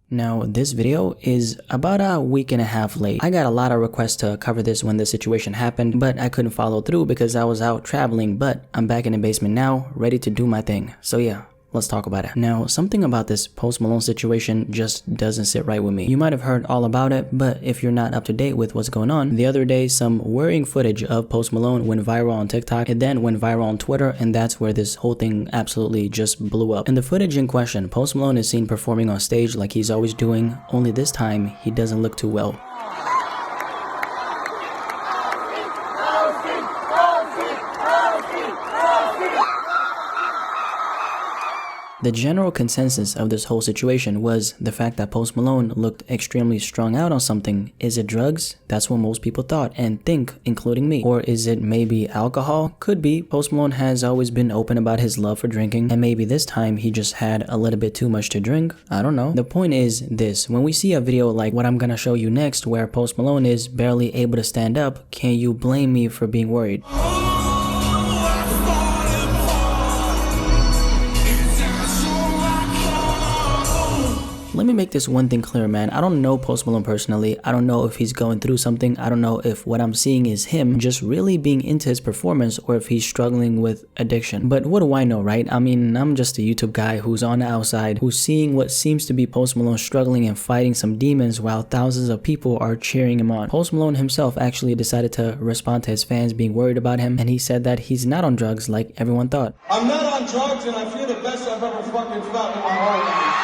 Now, this video is about a week and a half late. I got a lot of requests to cover this when the situation happened, but I couldn't follow through because I was out traveling, but I'm back in the basement now, ready to do my thing. So yeah, let's talk about it. Now, something about this Post Malone situation just doesn't sit right with me. You might have heard all about it, but if you're not up to date with what's going on, the other day some worrying footage of Post Malone went viral on TikTok. It then went viral on Twitter, and that's where this whole thing absolutely just blew up. In the footage in question, Post Malone is seen performing on stage like he's always doing, only this time he doesn't look too well. The general consensus of this whole situation was the fact that Post Malone looked extremely strung out on something. Is it drugs? That's what most people thought and think, including me. Or is it maybe alcohol? Could be. Post Malone has always been open about his love for drinking, and maybe this time he just had a little bit too much to drink. I don't know. The point is this: when we see a video like what I'm gonna show you next, where Post Malone is barely able to stand up, can you blame me for being worried? Let me make this one thing clear, man. I don't know Post Malone personally. I don't know if he's going through something. I don't know if what I'm seeing is him just really being into his performance or if he's struggling with addiction. But what do I know, right? I mean, I'm just a YouTube guy who's on the outside, who's seeing what seems to be Post Malone struggling and fighting some demons while thousands of people are cheering him on. Post Malone himself actually decided to respond to his fans being worried about him, and he said that he's not on drugs like everyone thought. I'm not on drugs, and I feel the best I've ever fucking felt in my whole life.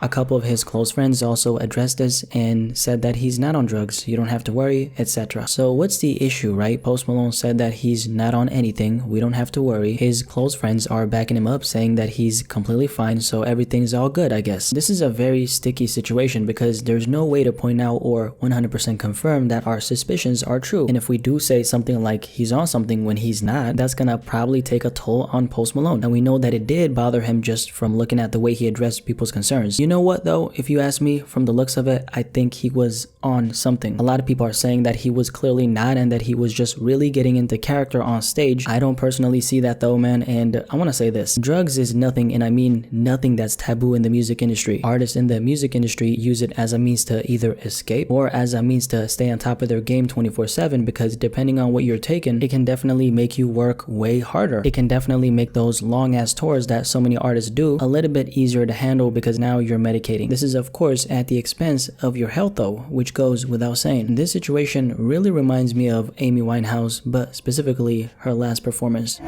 A couple of his close friends also addressed this and said that he's not on drugs, you don't have to worry, etc. So what's the issue, right? Post Malone said that he's not on anything, we don't have to worry. His close friends are backing him up, saying that he's completely fine, so everything's all good, I guess. This is a very sticky situation because there's no way to point out or 100% confirm that our suspicions are true. And if we do say something like he's on something when he's not, that's gonna probably take a toll on Post Malone. And we know that it did bother him just from looking at the way he addressed people's concerns. You know what though, if you ask me, from the looks of it, I think he was on something. A lot of people are saying that he was clearly not and that he was just really getting into character on stage. I don't personally see that though, man, and I want to say this. Drugs is nothing, and I mean nothing, that's taboo in the music industry. Artists in the music industry use it as a means to either escape or as a means to stay on top of their game 24/7, because depending on what you're taking, it can definitely make you work way harder. It can definitely make those long ass tours that so many artists do a little bit easier to handle because now you're medicated. This is of course at the expense of your health though, which goes without saying. This situation really reminds me of Amy Winehouse, but specifically her last performance.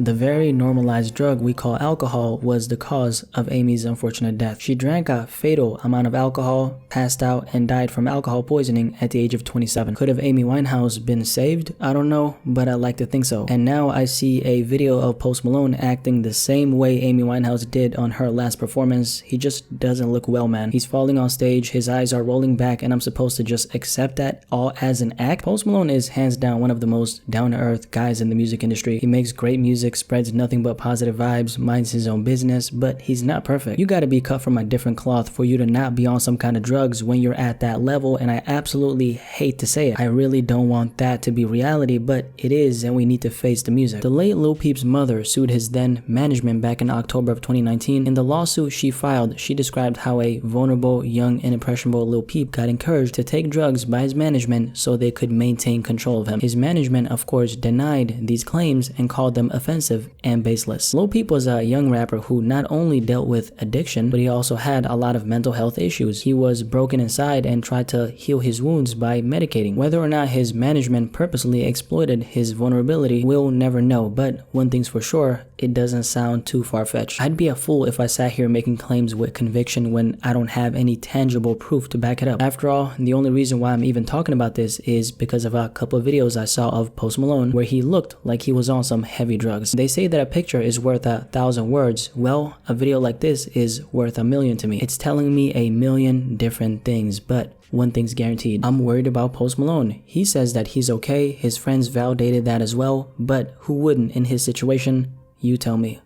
The very normalized drug we call alcohol was the cause of Amy's unfortunate death. She drank a fatal amount of alcohol, passed out, and died from alcohol poisoning at the age of 27. Could have Amy Winehouse been saved? I don't know, but I like to think so. And now I see a video of Post Malone acting the same way Amy Winehouse did on her last performance. He just doesn't look well, man. He's falling on stage, his eyes are rolling back, and I'm supposed to just accept that all as an act? Post Malone is hands down one of the most down-to-earth guys in the music industry. He makes great music, spreads nothing but positive vibes, minds his own business, but he's not perfect. You gotta be cut from a different cloth for you to not be on some kind of drugs when you're at that level, and I absolutely hate to say it. I really don't want that to be reality, but it is, and we need to face the music. The late Lil Peep's mother sued his then management back in October of 2019. In the lawsuit she filed, she described how a vulnerable, young, and impressionable Lil Peep got encouraged to take drugs by his management so they could maintain control of him. His management, of course, denied these claims and called them offensive and baseless. Lil Peep was a young rapper who not only dealt with addiction, but he also had a lot of mental health issues. He was broken inside and tried to heal his wounds by medicating. Whether or not his management purposely exploited his vulnerability, we'll never know, but one thing's for sure, it doesn't sound too far-fetched. I'd be a fool if I sat here making claims with conviction when I don't have any tangible proof to back it up. After all, the only reason why I'm even talking about this is because of a couple of videos I saw of Post Malone where he looked like he was on some heavy drugs. They say that a picture is worth 1,000 words. Well, a video like this is worth 1,000,000 to me. It's telling me 1,000,000 different things, but one thing's guaranteed. I'm worried about Post Malone. He says that he's okay, his friends validated that as well, but who wouldn't in his situation? You tell me.